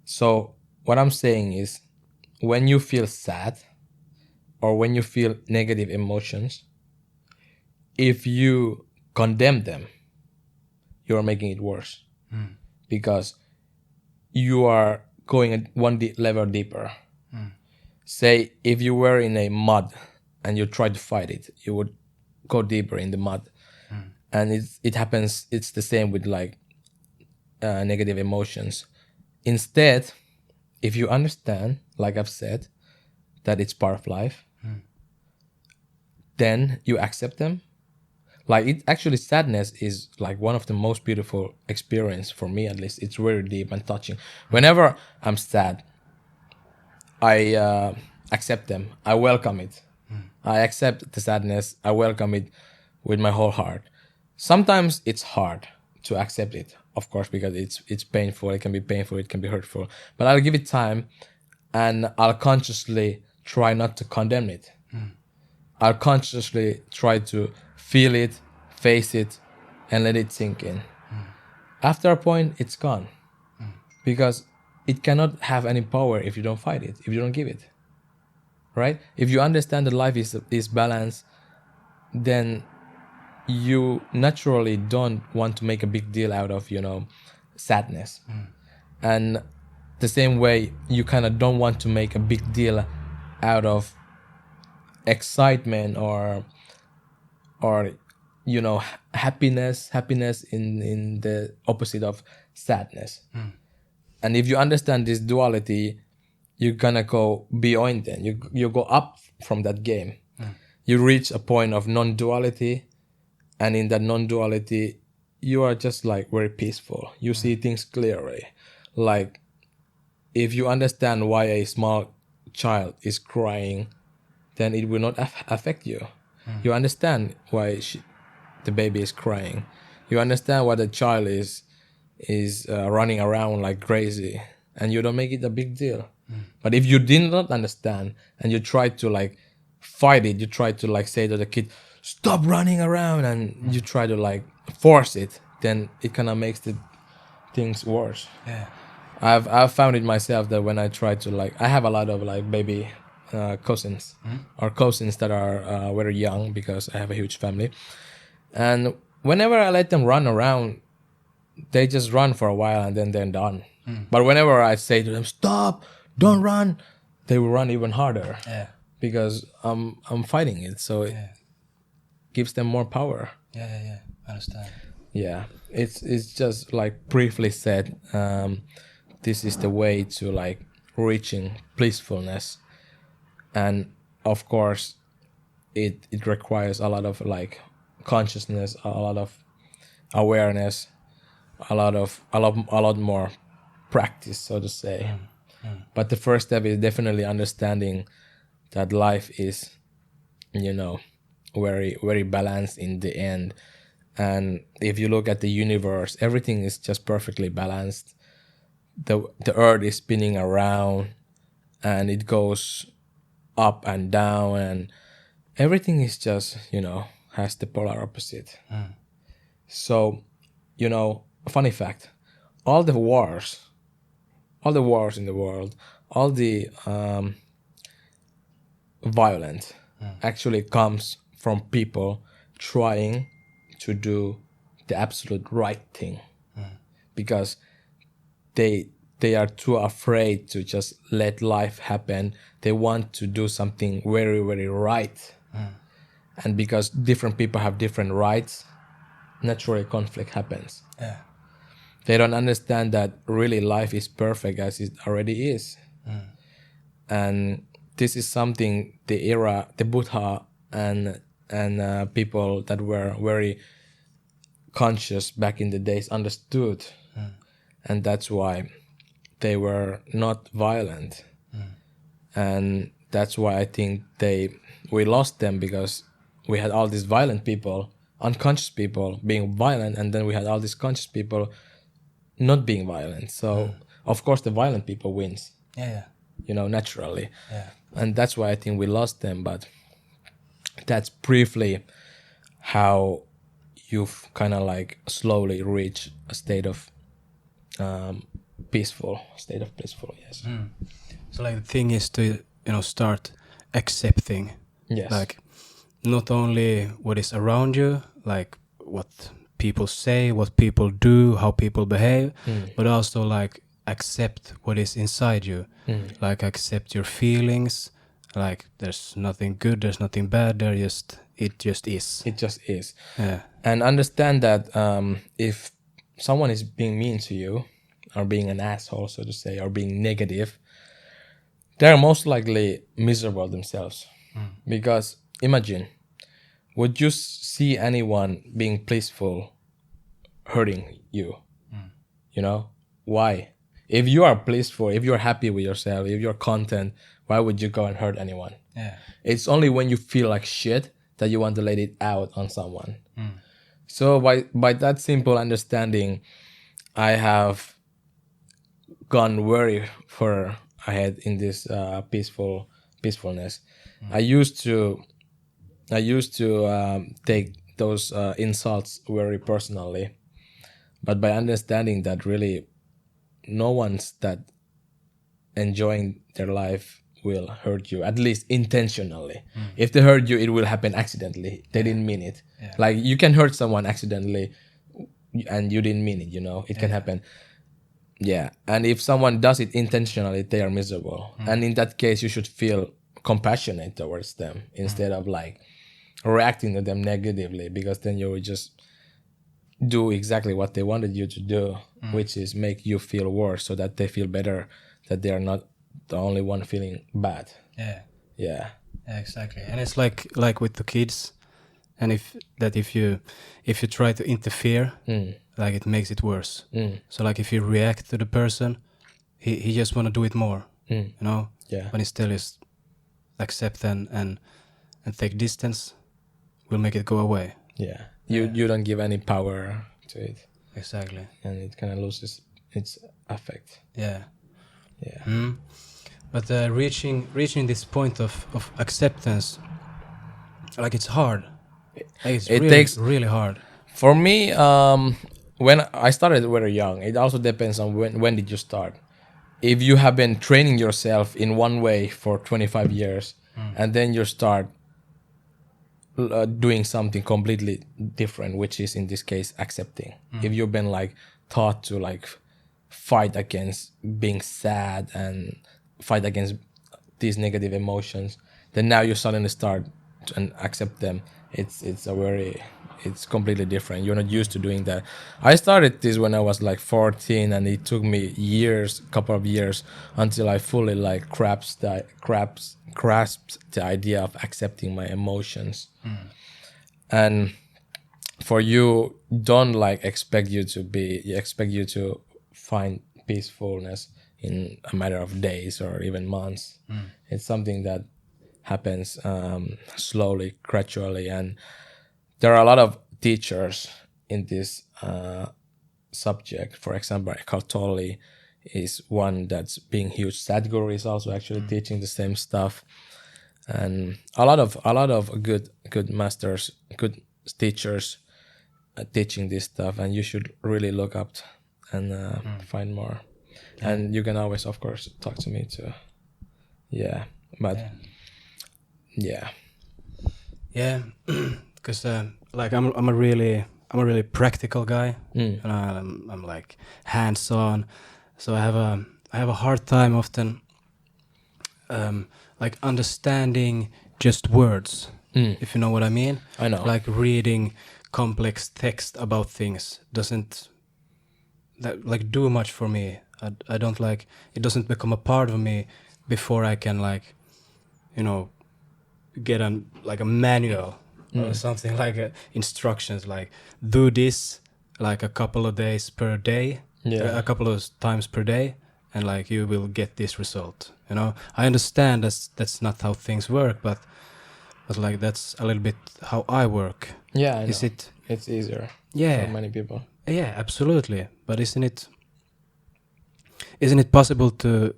[SPEAKER 2] So what I'm saying is, when you feel sad, or when you feel negative emotions, if you condemn them, you're making it worse. Because you are going one level deeper. Say if you were in a mud and you tried to fight it, you would go deeper in the mud. And it happens, it's the same with like negative emotions. Instead, if you understand, like I've said, that it's part of life, then you accept them. Like it actually, sadness is like one of the most beautiful experience for me, at least. It's very deep and touching. Whenever I'm sad, I accept them. I welcome it. I accept the sadness. I welcome it with my whole heart. Sometimes it's hard to accept it, of course, because it's painful. It can be painful. It can be hurtful. But I'll give it time, and I'll consciously try not to condemn it. I'll consciously try to feel it, face it, and let it sink in. After a point, it's gone. Because it cannot have any power if you don't fight it, if you don't give it. Right? If you understand that life is balance, then you naturally don't want to make a big deal out of, sadness. And the same way, you kind of don't want to make a big deal out of excitement or happiness in the opposite of sadness. And if you understand this duality, you're gonna go beyond then. You go up from that game. You reach a point of non-duality, and in that non-duality, you are just like very peaceful. You see things clearly. Like if you understand why a small child is crying, then it will not affect you. You understand why the baby is crying. You understand why the child is running around like crazy, and you don't make it a big deal. But if you did not understand and you try to like fight it, you try to like say to the kid, stop running around, and you try to like force it, then it kind of makes the things worse. I've found it myself that when I try to like, I have a lot of like baby cousins or cousins that are very young, because I have a huge family, and whenever I let them run around, they just run for a while and then they're done. But whenever I say to them, stop, don't run, they will run even harder. Because I'm fighting it, so it gives them more power.
[SPEAKER 1] I understand.
[SPEAKER 2] Yeah, it's just like briefly said, this is the way to like reaching peacefulness. And of course it requires a lot of like consciousness, a lot of awareness, a lot more practice, so to say. But the first step is definitely understanding that life is, very, very balanced in the end. And if you look at the universe, everything is just perfectly balanced. The earth is spinning around, and it goes up and down, and everything is just, has the polar opposite. So, a funny fact, all the wars in the world, all the violence actually comes from people trying to do the absolute right thing, because they are too afraid to just let life happen. They want to do something very, very right. And because different people have different rights, naturally conflict happens. They don't understand that really life is perfect as it already is. And this is something the Buddha and people that were very conscious back in the days understood. And that's why they were not violent. And that's why I think we lost them, because we had all these violent people, unconscious people being violent, and then we had all these conscious people not being violent. So of course the violent people wins. Naturally. And that's why I think we lost them. But that's briefly how you've kind of like slowly reach a state of peaceful. Yes.
[SPEAKER 1] So like the thing is to start accepting.
[SPEAKER 2] Yes.
[SPEAKER 1] Like not only what is around you, like what people say, what people do, how people behave, but also like accept what is inside you. Like accept your feelings. Like there's nothing good, there's nothing bad. It just is.
[SPEAKER 2] It just is.
[SPEAKER 1] Yeah.
[SPEAKER 2] And understand that if someone is being mean to you, or being an asshole, so to say, or being negative, they're most likely miserable themselves. Because imagine, would you see anyone being blissful hurting you? You know, why? If you are blissful, if you're happy with yourself, if you're content, why would you go and hurt anyone?
[SPEAKER 1] Yeah.
[SPEAKER 2] It's only when you feel like shit that you want to let it out on someone. So by that simple understanding, I have gone very far ahead in this peacefulness. I used to take those insults very personally, but by understanding that really no one's that enjoying their life will hurt you, at least intentionally. If they hurt you, it will happen accidentally. They didn't mean it. Like you can hurt someone accidentally and you didn't mean it, you know, it can happen. Yeah. And if someone does it intentionally, they are miserable. And in that case, you should feel compassionate towards them instead of like reacting to them negatively, because then you will just do exactly what they wanted you to do, which is make you feel worse so that they feel better, that they are not the only one feeling bad.
[SPEAKER 1] Yeah.
[SPEAKER 2] Yeah.
[SPEAKER 1] Yeah, exactly. And it's like with the kids, and if you try to interfere, like it makes it worse. So like if you react to the person, he just want to do it more, you know.
[SPEAKER 2] Yeah.
[SPEAKER 1] But instead is accept and take distance, will make it go away.
[SPEAKER 2] Yeah. You don't give any power to it.
[SPEAKER 1] Exactly.
[SPEAKER 2] And it kind of loses its effect.
[SPEAKER 1] Yeah.
[SPEAKER 2] Yeah.
[SPEAKER 1] But reaching this point of acceptance, like it's hard. Like it really,
[SPEAKER 2] takes
[SPEAKER 1] really hard.
[SPEAKER 2] For me, when I started very young, it also depends on when did you start. If you have been training yourself in one way for 25 years, and then you start doing something completely different, which is in this case accepting. If you've been like taught to like fight against being sad and fight against these negative emotions, then now you suddenly start and accept them. It's completely different. You're not used to doing that. I started this when I was like 14, and it took me couple of years until I fully like grasped the idea of accepting my emotions. And for you, don't like expect you to find peacefulness in a matter of days or even months. It's something that happens slowly, gradually, and there are a lot of teachers in this subject. For example, Eckhart Tolle is one that's being huge. Sadhguru is also actually teaching the same stuff, and a lot of good masters, good teachers teaching this stuff, and you should really look up and find more. And you can always, of course, talk to me too. Yeah, but yeah.
[SPEAKER 1] Because like I'm a really practical guy, and I'm like hands-on, so I have a hard time often like understanding just words, if you know what I mean.
[SPEAKER 2] I know.
[SPEAKER 1] Like reading complex text about things doesn't that like do much for me. I don't like it. Doesn't become a part of me before I can like, you know, get a manual or something like instructions, like do this like a couple of days per day, a couple of times per day, and like you will get this result. You know, I understand that's not how things work, but like that's a little bit how I work.
[SPEAKER 2] Yeah, I know.
[SPEAKER 1] Is it?
[SPEAKER 2] It's easier.
[SPEAKER 1] Yeah.
[SPEAKER 2] For many people.
[SPEAKER 1] Yeah, absolutely. But isn't it possible to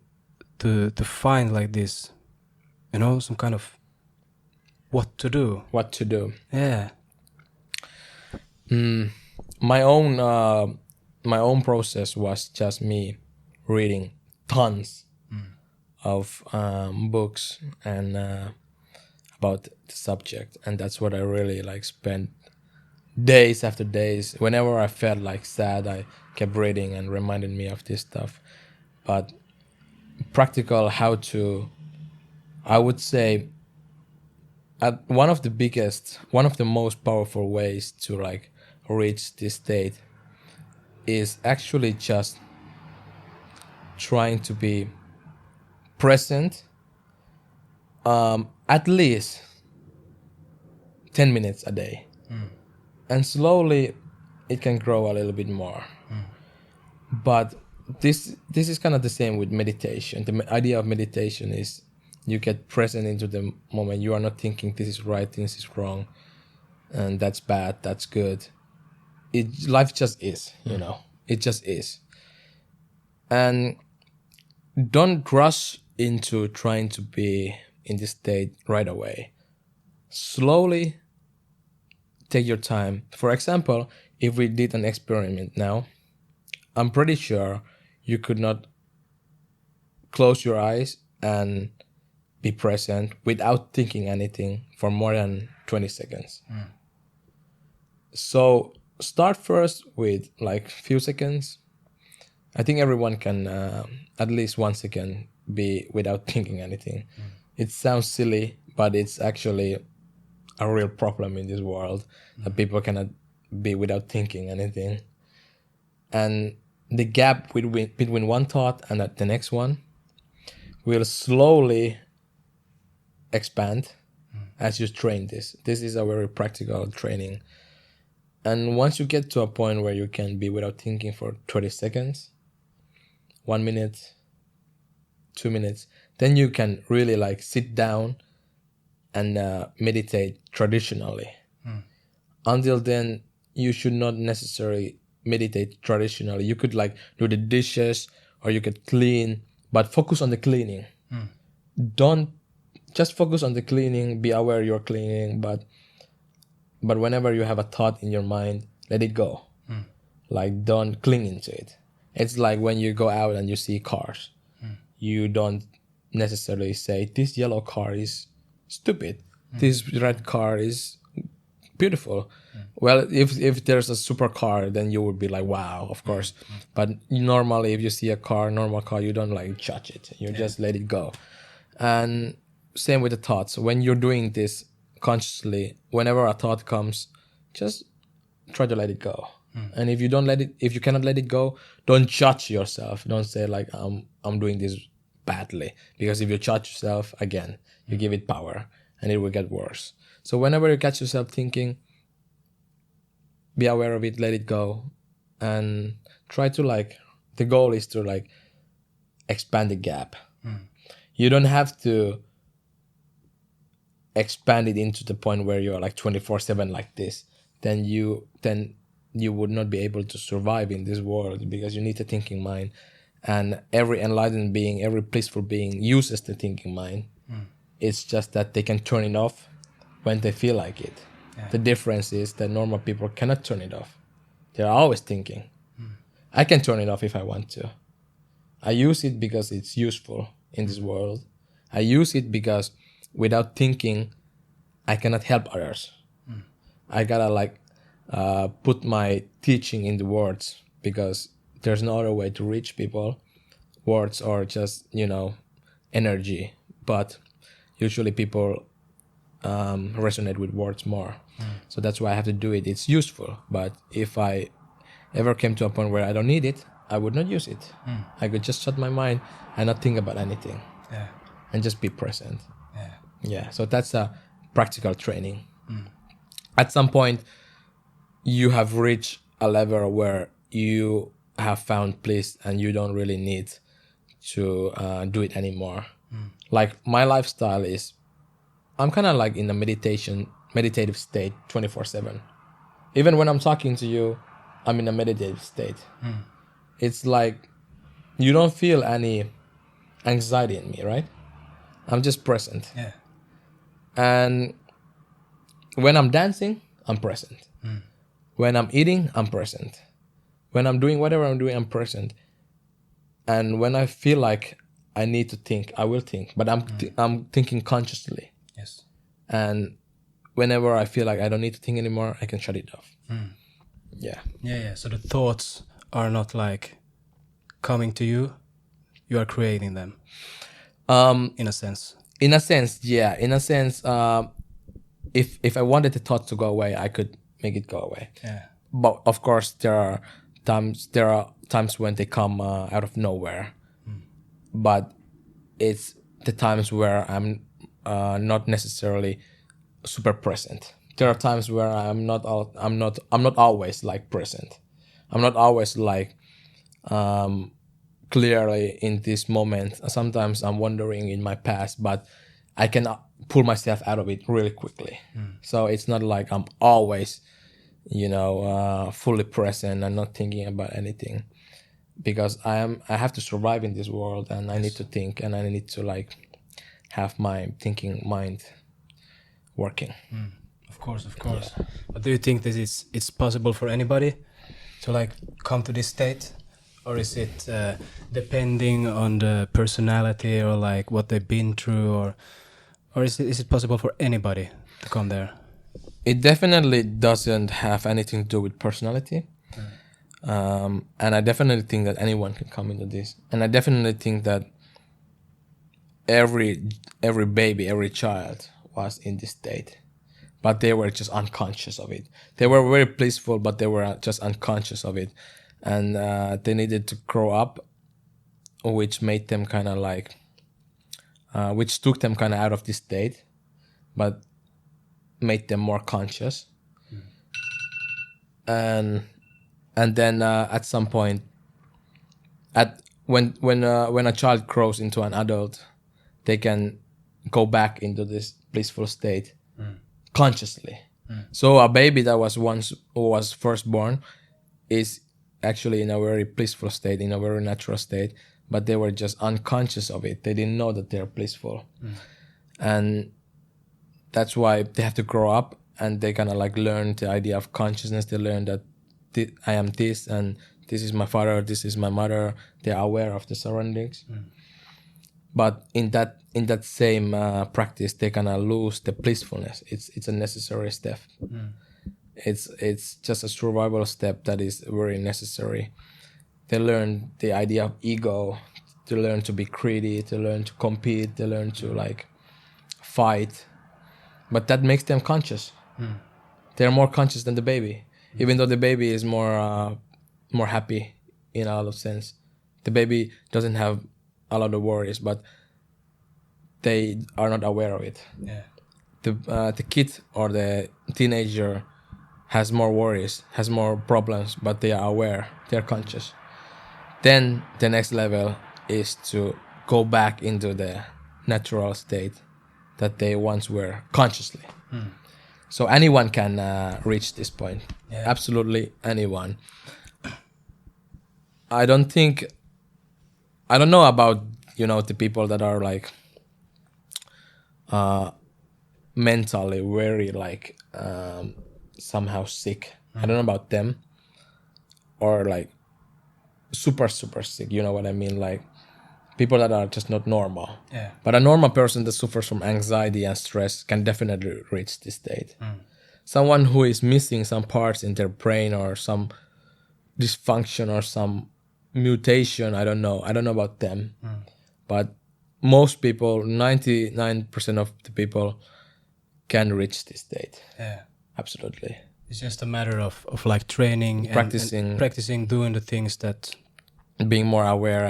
[SPEAKER 1] find like this, you know, some kind of what to do?
[SPEAKER 2] What to do?
[SPEAKER 1] Yeah.
[SPEAKER 2] My own process was just me reading tons of books and about the subject, and that's what I really like spent days after days. Whenever I felt like sad, I kept reading and reminded me of this stuff. But practical how to, I would say, one of the most powerful ways to like reach this state is actually just trying to be present at least 10 minutes a day. And slowly it can grow a little bit more. But this is kind of the same with meditation. The idea of meditation is you get present into the moment. You are not thinking this is right, this is wrong, and that's bad, that's good. Life just is, you know. It just is. And don't rush into trying to be in this state right away. Slowly take your time. For example, if we did an experiment now, I'm pretty sure you could not close your eyes and be present without thinking anything for more than 20 seconds. So start first with like few seconds. I think everyone can at least 1 second be without thinking anything. It sounds silly, but it's actually a real problem in this world that people cannot be without thinking anything. And the gap between one thought and the next one will slowly expand as you train this. This is a very practical training. And once you get to a point where you can be without thinking for 20 seconds, 1 minute, 2 minutes, then you can really like sit down and meditate traditionally. Until then, you should not necessarily meditate traditionally. You could like do the dishes or you could clean, but focus on the cleaning. Don't just focus on the cleaning, be aware you're cleaning, but whenever you have a thought in your mind, let it go. Like don't cling into it. It's like when you go out and you see cars. You don't necessarily say, this yellow car is stupid. This red car is beautiful. Well, if there's a supercar, then you would be like, wow, of course. But normally, if you see a normal car, you don't like judge it. You just let it go. And same with the thoughts. When you're doing this consciously, whenever a thought comes, just try to let it go. And if you cannot let it go, don't judge yourself. Don't say like, I'm doing this badly. Because if you judge yourself, again, you give it power and it will get worse. So whenever you catch yourself thinking, be aware of it, let it go, and try to like, the goal is to like expand the gap. You don't have to expand it into the point where you're like 24/7 like this. Then you would not be able to survive in this world, because you need a thinking mind. And every enlightened being, every blissful being uses the thinking mind. It's just that they can turn it off when they feel like it. The difference is that normal people cannot turn it off. They're always thinking. I can turn it off if I want to. I use it because it's useful in this world. I use it because without thinking, I cannot help others. I gotta like put my teaching in the words, because there's no other way to reach people. Words are just, energy. But usually people resonate with words more. So that's why I have to do it. It's useful. But if I ever came to a point where I don't need it, I would not use it. I could just shut my mind and not think about anything. And just be present. So that's a practical training. At some point, you have reached a level where you have found bliss and you don't really need to do it anymore. Like my lifestyle is, I'm kind of like in a meditative state 24/7. Even when I'm talking to you, I'm in a meditative state. It's like you don't feel any anxiety in me, right? I'm just present. And when I'm dancing, I'm present. When I'm eating, I'm present. When I'm doing whatever I'm doing, I'm present. And when I feel like I need to think, I will think. But I'm thinking consciously. and whenever I feel like I don't need to think anymore, I can shut it off.
[SPEAKER 1] Yeah. So the thoughts are not like coming to you; you are creating them. In a sense.
[SPEAKER 2] In a sense, yeah. In a sense, if I wanted the thought to go away, I could make it go away.
[SPEAKER 1] Yeah.
[SPEAKER 2] But of course, there are times when they come out of nowhere. But it's the times where I'm not necessarily super present. There are times where I'm not always like present. I'm not always like clearly in this moment. Sometimes I'm wandering in my past, but I can pull myself out of it really quickly. So it's not like I'm always, fully present and not thinking about anything, because I have to survive in this world, and I need to think, and I need to like have my thinking mind working.
[SPEAKER 1] Of course. Yeah. But do you think that it's possible for anybody to like come to this state, or is it depending on the personality or like what they've been through, or is it possible for anybody to come there?
[SPEAKER 2] It definitely doesn't have anything to do with personality. And I definitely think that anyone can come into this. And I definitely think that every baby, every child was in this state, but they were just unconscious of it. They were very blissful, but they were just unconscious of it. And they needed to grow up, which made them kind of like, which took them kind of out of this state, but made them more conscious. And then at some point, when a child grows into an adult, they can go back into this blissful state consciously. So a baby that was first born is actually in a very blissful state, in a very natural state, but they were just unconscious of it. They didn't know that they're blissful. And that's why they have to grow up, and they kind of like learn the idea of consciousness. They learn that I am this, and this is my father, this is my mother. They are aware of the surroundings. But in that same practice, they kind of lose the blissfulness. It's a necessary step. It's just a survival step that is very necessary. They learn the idea of ego. They learn to be greedy. They learn to compete. They learn to like fight. But that makes them conscious. They're more conscious than the baby, even though the baby is more happy in a lot of sense. The baby doesn't have a lot of worries, but they are not aware of it.
[SPEAKER 1] Yeah.
[SPEAKER 2] The kid or the teenager has more worries, has more problems, but they are aware, they're conscious. Then the next level is to go back into the natural state that they once were consciously. So anyone can reach this point. Yeah. Absolutely anyone. I don't know about, the people that are like mentally very like somehow sick. I don't know about them, or like super sick, you know what I mean, like people that are just not normal. Yeah. But a normal person that suffers from anxiety and stress can definitely reach this state. Someone who is missing some parts in their brain, or some dysfunction or some mutation, I don't know about them. But most people, 99% of the people can reach this state. Yeah. Absolutely.
[SPEAKER 1] It's just a matter of like training, practicing doing the things that,
[SPEAKER 2] being more aware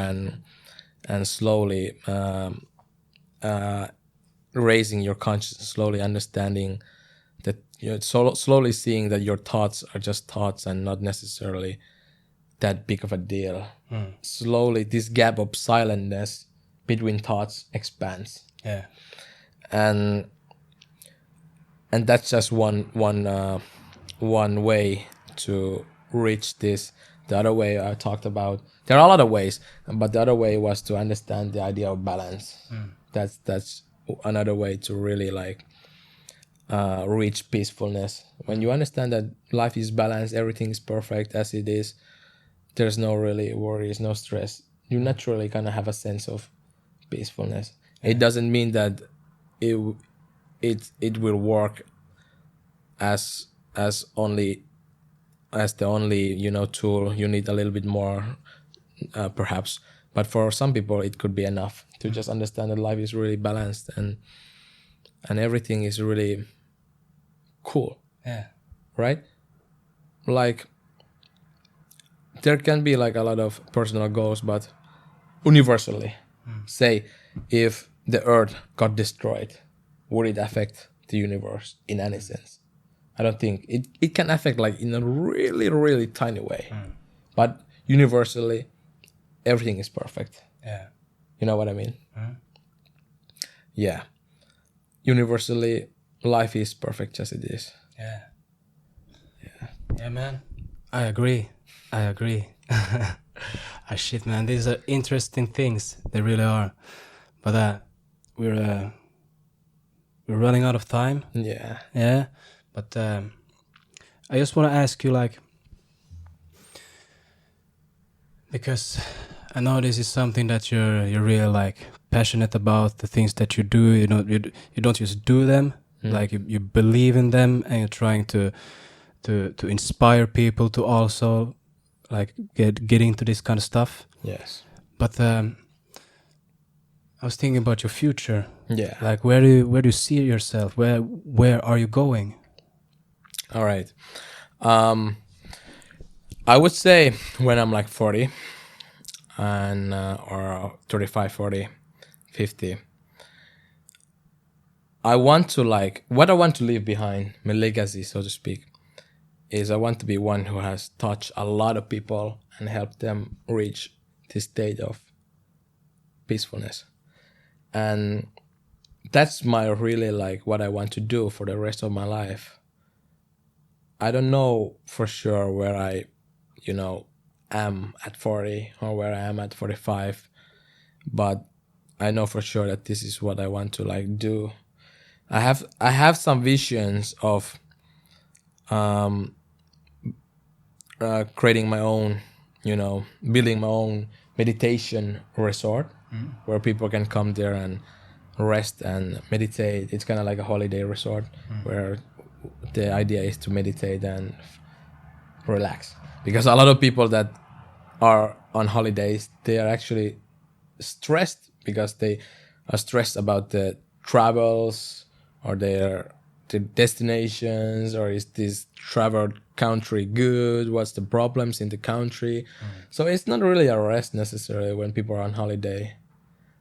[SPEAKER 2] and slowly raising your consciousness, slowly understanding that slowly seeing that your thoughts are just thoughts and not necessarily that big of a deal. Slowly this gap of silentness between thoughts expands. Yeah. And that's just one way to reach this. The other way I talked about, there are a lot of ways, but the other way was to understand the idea of balance. That's another way to really like reach peacefulness. When you understand that life is balanced, everything is perfect as it is, there's no really worries, no stress, you naturally kind of have a sense of peacefulness. It doesn't mean that it will work as the only tool. You need a little bit more, perhaps, but for some people it could be enough to just understand that life is really balanced and everything is really cool.
[SPEAKER 1] Yeah.
[SPEAKER 2] Right? Like there can be like a lot of personal goals, but universally, say if the earth got destroyed, would it affect the universe in any sense? I don't think it can affect like in a really, really tiny way, but universally, everything is perfect.
[SPEAKER 1] Yeah.
[SPEAKER 2] You know what I mean? Yeah. Universally, life is perfect as it is.
[SPEAKER 1] Yeah. Yeah, man. I agree. Shit, man. These are interesting things. They really are. But we're running out of time.
[SPEAKER 2] Yeah.
[SPEAKER 1] Yeah. But I just want to ask you, like, because I know this is something that you're really like passionate about, the things that you do. You know, you don't just do them. Like you believe in them, and you're trying to inspire people to also like get into this kind of stuff.
[SPEAKER 2] Yes.
[SPEAKER 1] But I was thinking about your future.
[SPEAKER 2] Yeah.
[SPEAKER 1] Like where do you see yourself? Where are you going?
[SPEAKER 2] All right. I would say when I'm like 40 and or 35, 40, 50, I want to like what I want to leave behind, my legacy, so to speak, is I want to be one who has touched a lot of people and helped them reach this state of peacefulness. And that's my really like what I want to do for the rest of my life. I don't know for sure where I, am at 40 or where I am at 45, but I know for sure that this is what I want to like do. I have some visions of creating my own, building my own meditation resort where people can come there and rest and meditate. It's kind of like a holiday resort where the idea is to meditate and relax. Because a lot of people that are on holidays, they are actually stressed because they are stressed about the travels or the destinations, or is this traveled country good? What's the problems in the country? So it's not really a rest necessarily when people are on holiday.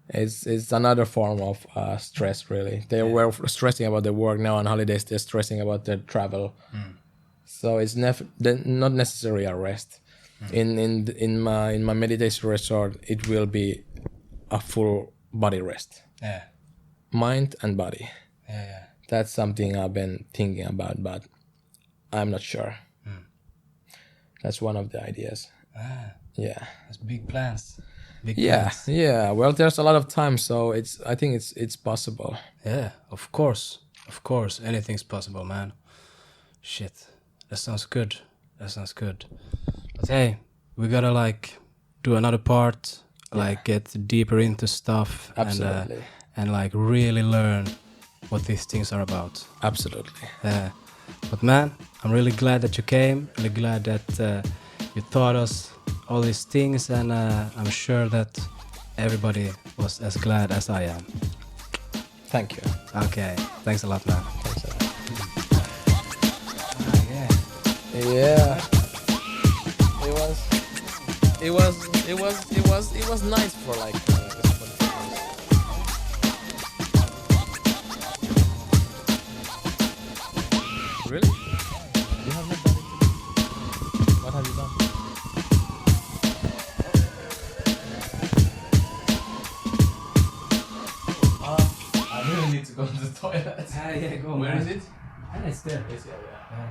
[SPEAKER 2] It's another form of stress, really. They were stressing about their work. Now on holidays, they're stressing about their travel. So it's not necessarily a rest. In my meditation resort, it will be a full body rest.
[SPEAKER 1] Yeah.
[SPEAKER 2] Mind and body.
[SPEAKER 1] Yeah.
[SPEAKER 2] That's something I've been thinking about, but I'm not sure. That's one of the ideas. Yeah.
[SPEAKER 1] That's big plans.
[SPEAKER 2] Yeah. Well, there's a lot of time, so I think it's possible.
[SPEAKER 1] Yeah, of course, anything's possible, man. Shit, that sounds good. But hey, we gotta like do another part, like get deeper into stuff.
[SPEAKER 2] Absolutely.
[SPEAKER 1] And like really learn what these things are about.
[SPEAKER 2] Absolutely.
[SPEAKER 1] Yeah. But man, I'm really glad that you came. Really glad that you taught us all these things, and I'm sure that everybody was as glad as I am.
[SPEAKER 2] Thank you.
[SPEAKER 1] Okay. Thanks a lot, man.
[SPEAKER 2] Thanks a lot.
[SPEAKER 1] Yeah.
[SPEAKER 2] It was nice for like Really? You have not done it? What have you done? I really need to go to the toilet.
[SPEAKER 1] Yeah, go.
[SPEAKER 2] Where
[SPEAKER 1] man.
[SPEAKER 2] is it?
[SPEAKER 1] And it's there.
[SPEAKER 2] It's here, yeah.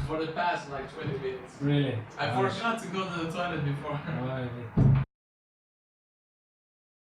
[SPEAKER 2] For the past like 20 minutes.
[SPEAKER 1] Really?
[SPEAKER 2] I forgot to go to the toilet before.
[SPEAKER 1] Alright.